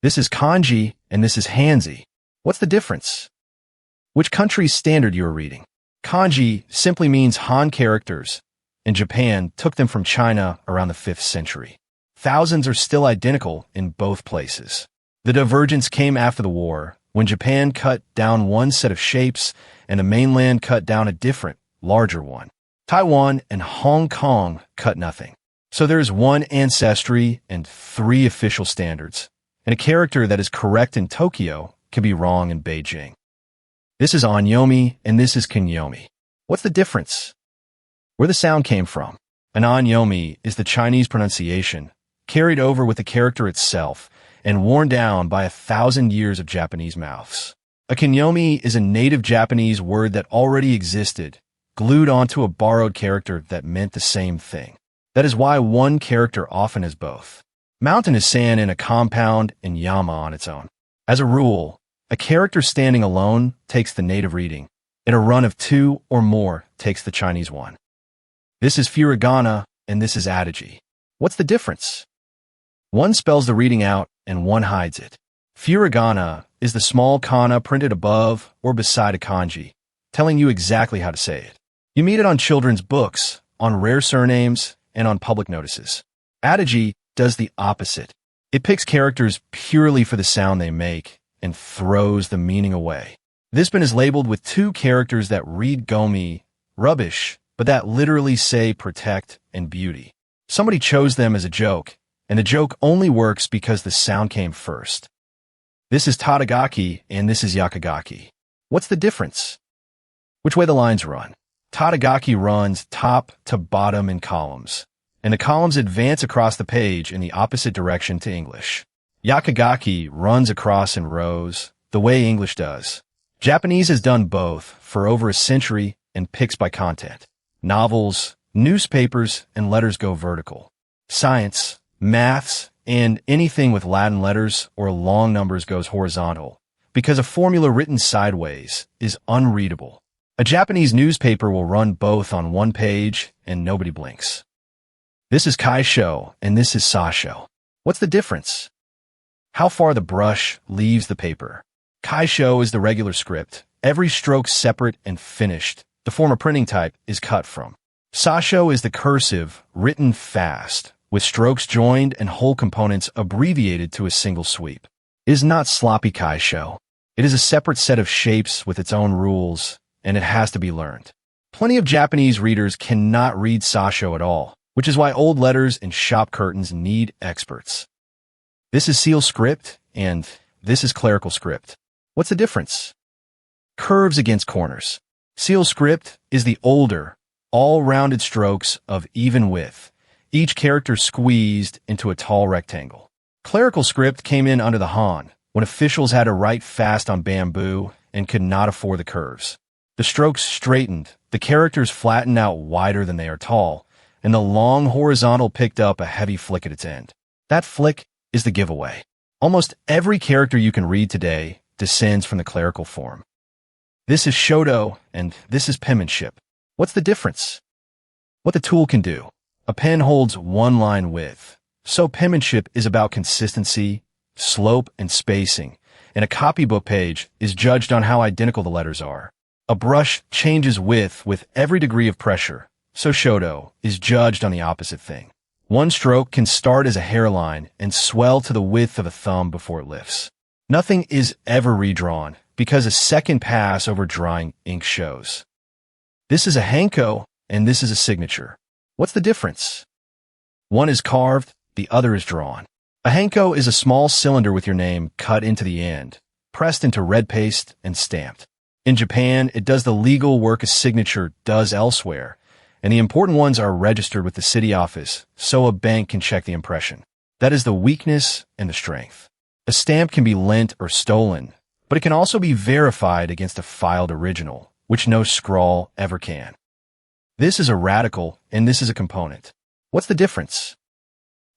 This is Kanji, and this is Hanzi. What's the difference? Which country's standard you are reading? Kanji simply means Han characters, and Japan took them from China around the 5th century. Thousands are still identical in both places. The divergence came after the war, when Japan cut down one set of shapes and the mainland cut down a different, larger one. Taiwan and Hong Kong cut nothing. So there is one ancestry and 3 official standards, and a character that is correct in Tokyo can be wrong in Beijing. This is Onyomi, and this is Kunyomi. What's the difference? Where the sound came from. An Onyomi is the Chinese pronunciation, carried over with the character itself, and worn down by 1,000 years of Japanese mouths. A Kunyomi is a native Japanese word that already existed, glued onto a borrowed character that meant the same thing. That is why one character often has both. Mountain is san in a compound and yama on its own. As a rule, a character standing alone takes the native reading, and a run of 2 or more takes the Chinese one. This is Furigana, and this is Ateji. What's the difference? One spells the reading out, and one hides it. Furigana is the small kana printed above or beside a kanji, telling you exactly how to say it. You meet it on children's books, on rare surnames, and on public notices. Ateji does the opposite. It picks characters purely for the sound they make and throws the meaning away. This bin is labeled with 2 characters that read gomi, rubbish, but that literally say protect and beauty. Somebody chose them as a joke, and the joke only works because the sound came first. This is Tategaki, and this is Yokogaki. What's the difference? Which way the lines run. Tategaki runs top to bottom in columns, and the columns advance across the page in the opposite direction to English. Yokogaki runs across in rows, the way English does. Japanese has done both for over a century and picks by content. Novels, newspapers, and letters go vertical. Science, maths, and anything with Latin letters or long numbers goes horizontal, because a formula written sideways is unreadable. A Japanese newspaper will run both on one page and nobody blinks. This is Kaisho, and this is Sosho. What's the difference? How far the brush leaves the paper. Kaisho is the regular script, every stroke separate and finished. The form of printing type is cut from. Sosho is the cursive, written fast, with strokes joined and whole components abbreviated to a single sweep. It is not sloppy Kaisho. It is a separate set of shapes with its own rules, and it has to be learned. Plenty of Japanese readers cannot read Sosho at all, which is why old letters and shop curtains need experts. This is seal script, and this is clerical script. What's the difference? Curves against corners. Seal script is the older, all-rounded strokes of even width, each character squeezed into a tall rectangle. Clerical script came in under the Han, when officials had to write fast on bamboo and could not afford the curves. The strokes straightened, the characters flattened out wider than they are tall, and the long horizontal picked up a heavy flick at its end. That flick is the giveaway. Almost every character you can read today descends from the clerical form. This is Shodo, and this is Penmanship. What's the difference? What the tool can do. A pen holds one line width, so penmanship is about consistency, slope, and spacing, and a copybook page is judged on how identical the letters are. A brush changes width with every degree of pressure, so Shodo is judged on the opposite thing. One stroke can start as a hairline and swell to the width of a thumb before it lifts. Nothing is ever redrawn because a second pass over drying ink shows. This is a Hanko, and this is a signature. What's the difference? One is carved, the other is drawn. A Hanko is a small cylinder with your name cut into the end, pressed into red paste and stamped. In Japan, it does the legal work a signature does elsewhere, and the important ones are registered with the city office so a bank can check the impression. That is the weakness and the strength. A stamp can be lent or stolen, but it can also be verified against a filed original, which no scrawl ever can. This is a radical, and this is a component. What's the difference?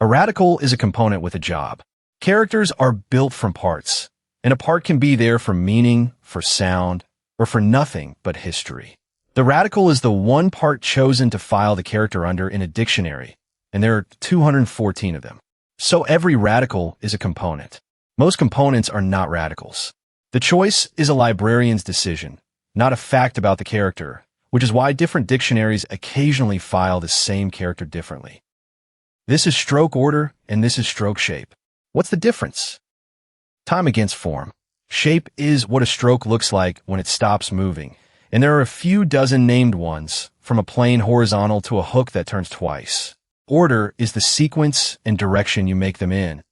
A radical is a component with a job. Characters are built from parts, and a part can be there for meaning, for sound, or for nothing but history. The radical is the one part chosen to file the character under in a dictionary, and there are 214 of them. So every radical is a component. Most components are not radicals. The choice is a librarian's decision, not a fact about the character, which is why different dictionaries occasionally file the same character differently. This is stroke order, and this is stroke shape. What's the difference? Time against form. Shape is what a stroke looks like when it stops moving, and there are a few dozen named ones, from a plain horizontal to a hook that turns twice. Order is the sequence and direction you make them in,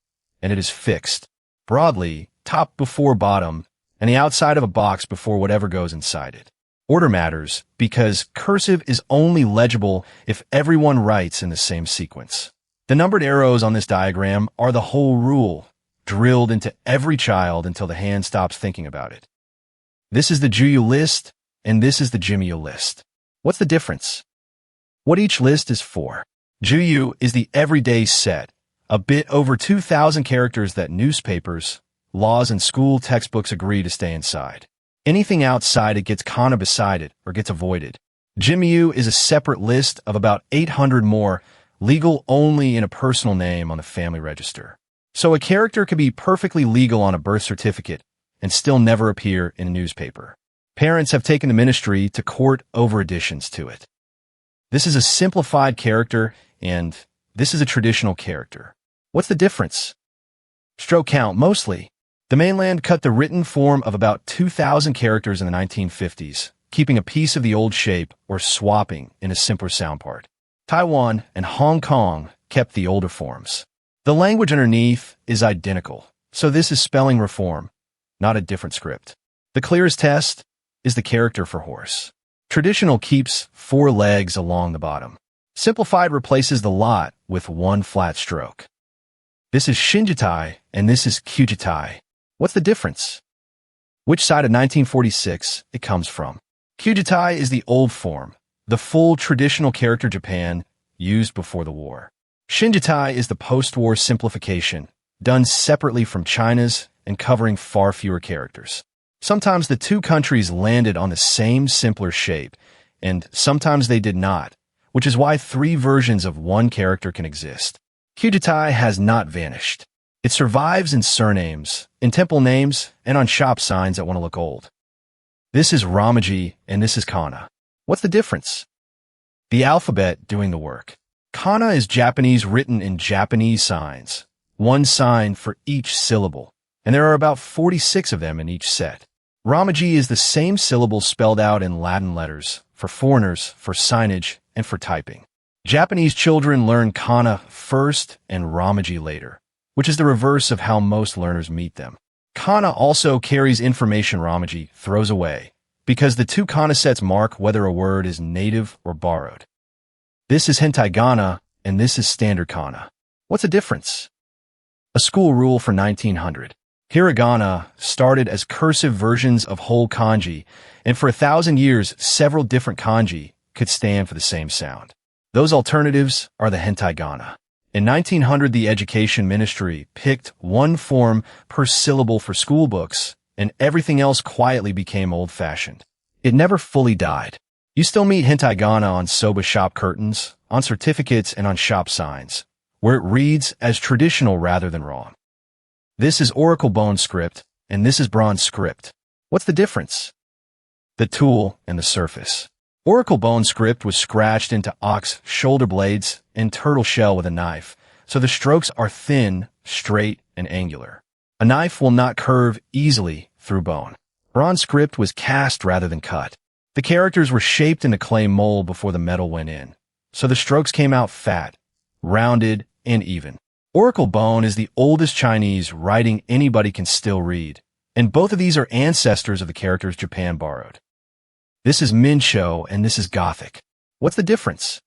and it is fixed. Broadly, top before bottom, and the outside of a box before whatever goes inside it. Order matters because cursive is only legible if everyone writes in the same sequence. The numbered arrows on this diagram are the whole rule, drilled into every child until the hand stops thinking about it. This is the Jouyou list, and this is the Jinmeiyou list. What's the difference? What each list is for. Jouyou is the everyday set, a bit over 2,000 characters that newspapers, laws, and school textbooks agree to stay inside. Anything outside it gets Kana beside it or gets avoided. Jinmeiyou is a separate list of about 800 more, legal only in a personal name on the family register. So a character could be perfectly legal on a birth certificate and still never appear in a newspaper. Parents have taken the ministry to court over additions to it. This is a simplified character, and this is a traditional character. What's the difference? Stroke count, mostly. The mainland cut the written form of about 2,000 characters in the 1950s, keeping a piece of the old shape or swapping in a simpler sound part. Taiwan and Hong Kong kept the older forms. The language underneath is identical, so this is spelling reform, not a different script. The clearest test is the character for horse. Traditional keeps 4 legs along the bottom. Simplified replaces the lot with 1 flat stroke. This is Shinjitai and this is Kyujitai. What's the difference? Which side of 1946 it comes from. Kyujitai is the old form, the full traditional character Japan used before the war. Shinjitai is the post-war simplification, done separately from China's and covering far fewer characters. Sometimes the two countries landed on the same simpler shape, and sometimes they did not, which is why 3 versions of one character can exist. Kyujitai has not vanished. It survives in surnames, in temple names, and on shop signs that want to look old. This is Romaji, and this is Kana. What's the difference? The alphabet doing the work. Kana is Japanese written in Japanese signs, 1 sign for each syllable, and there are about 46 of them in each set. Romaji is the same syllable spelled out in Latin letters, for foreigners, for signage, and for typing. Japanese children learn Kana first and Romaji later, which is the reverse of how most learners meet them. Kana also carries information Romaji throws away, because the 2 Kana sets mark whether a word is native or borrowed. This is Hentaigana, and this is standard Kana. What's the difference? A school rule for 1900. Hiragana started as cursive versions of whole kanji, and for 1,000 years, several different kanji could stand for the same sound. Those alternatives are the Hentaigana. In 1900, the Education Ministry picked 1 form per syllable for school books, and everything else quietly became old-fashioned. It never fully died. You still meet Hentaigana on soba shop curtains, on certificates, and on shop signs, where it reads as traditional rather than wrong. This is Oracle Bone script, and this is Bronze script. What's the difference? The tool and the surface. Oracle Bone script was scratched into ox shoulder blades and turtle shell with a knife, so the strokes are thin, straight, and angular. A knife will not curve easily through bone. Bronze script was cast rather than cut. The characters were shaped in a clay mold before the metal went in, so the strokes came out fat, rounded, and even. Oracle Bone is the oldest Chinese writing anybody can still read, and both of these are ancestors of the characters Japan borrowed. This is Mincho and this is Gothic. What's the difference?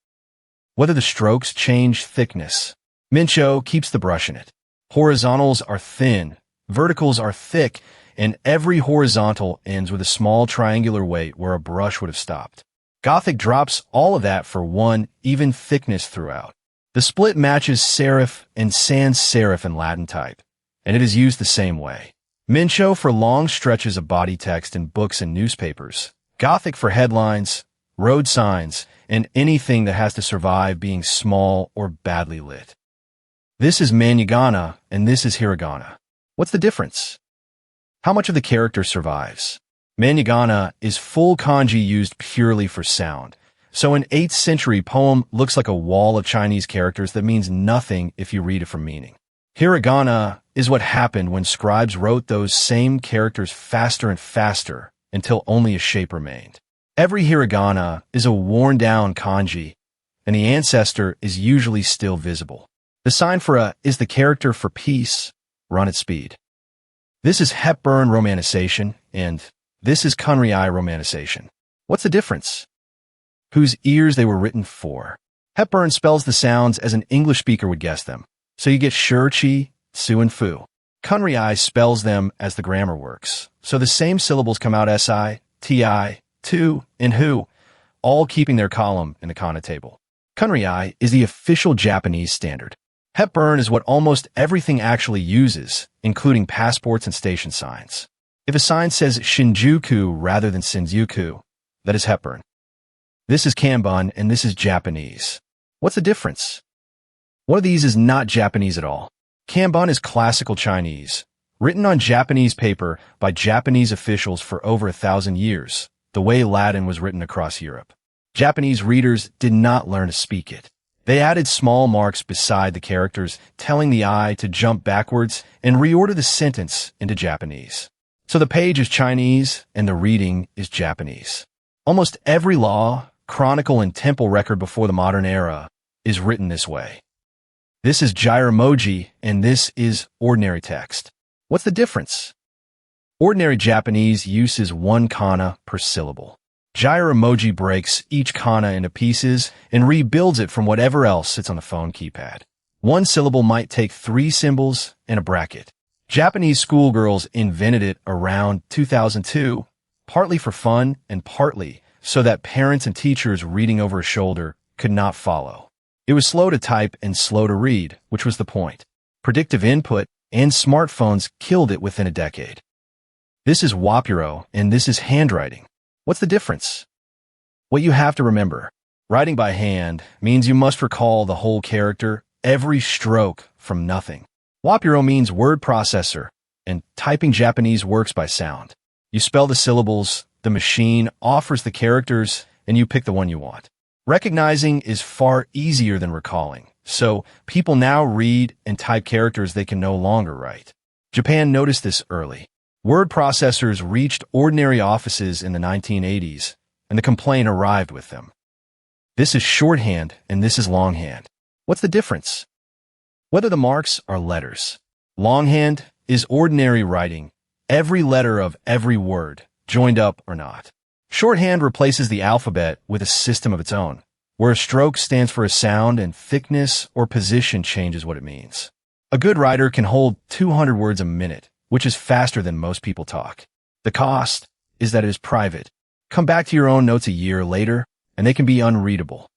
Whether the strokes change thickness. Mincho keeps the brush in it. Horizontals are thin, verticals are thick, and every horizontal ends with a small triangular weight where a brush would have stopped. Gothic drops all of that for 1 even thickness throughout. The split matches serif and sans serif in Latin type, and it is used the same way. Mincho for long stretches of body text in books and newspapers. Gothic for headlines, road signs, and anything that has to survive being small or badly lit. This is Manyogana, and this is Hiragana. What's the difference? How much of the character survives? Manyogana is full kanji used purely for sound. So an 8th century poem looks like a wall of Chinese characters that means nothing if you read it for meaning. Hiragana is what happened when scribes wrote those same characters faster and faster until only a shape remained. Every hiragana is a worn-down kanji, and the ancestor is usually still visible. The sign for a is the character for peace, run at speed. This is Hepburn romanization, and this is Kunrei romanization. What's the difference? Whose ears they were written for. Hepburn spells the sounds as an English speaker would guess them, so you get shi, chi, su, and fu. Kunrei spells them as the grammar works, so the same syllables come out si, ti, tu, and hu, all keeping their column in the Kana table. Kunrei is the official Japanese standard. Hepburn is what almost everything actually uses, including passports and station signs. If a sign says Shinjuku rather than Shinjuku, that is Hepburn. This is Kanbun, and this is Japanese. What's the difference? One of these is not Japanese at all. Kanbun is classical Chinese, written on Japanese paper by Japanese officials for over 1,000 years, the way Latin was written across Europe. Japanese readers did not learn to speak it. They added small marks beside the characters, telling the eye to jump backwards and reorder the sentence into Japanese. So the page is Chinese and the reading is Japanese. Almost every law, chronicle, and temple record before the modern era is written this way. This is Gyaru Moji and this is ordinary text. What's the difference? Ordinary Japanese uses one kana per syllable. Gyaru Moji breaks each kana into pieces and rebuilds it from whatever else sits on the phone keypad. One syllable might take 3 symbols and a bracket. Japanese schoolgirls invented it around 2002, partly for fun and partly so that parents and teachers reading over a shoulder could not follow. It was slow to type and slow to read, which was the point. Predictive input and smartphones killed it within a decade. This is wapuro and this is handwriting. What's the difference? What you have to remember, writing by hand means you must recall the whole character, every stroke from nothing. Wapuro means word processor, and typing Japanese works by sound. You spell the syllables, the machine offers the characters, and you pick the one you want. Recognizing is far easier than recalling, so people now read and type characters they can no longer write. Japan noticed this early. Word processors reached ordinary offices in the 1980s, and the complaint arrived with them. This is shorthand and this is longhand. What's the difference? Whether the marks are letters. Longhand is ordinary writing, every letter of every word, joined up or not. Shorthand replaces the alphabet with a system of its own, where a stroke stands for a sound and thickness or position changes what it means. A good writer can hold 200 words a minute, which is faster than most people talk. The cost is that it is private. Come back to your own notes a year later, and they can be unreadable.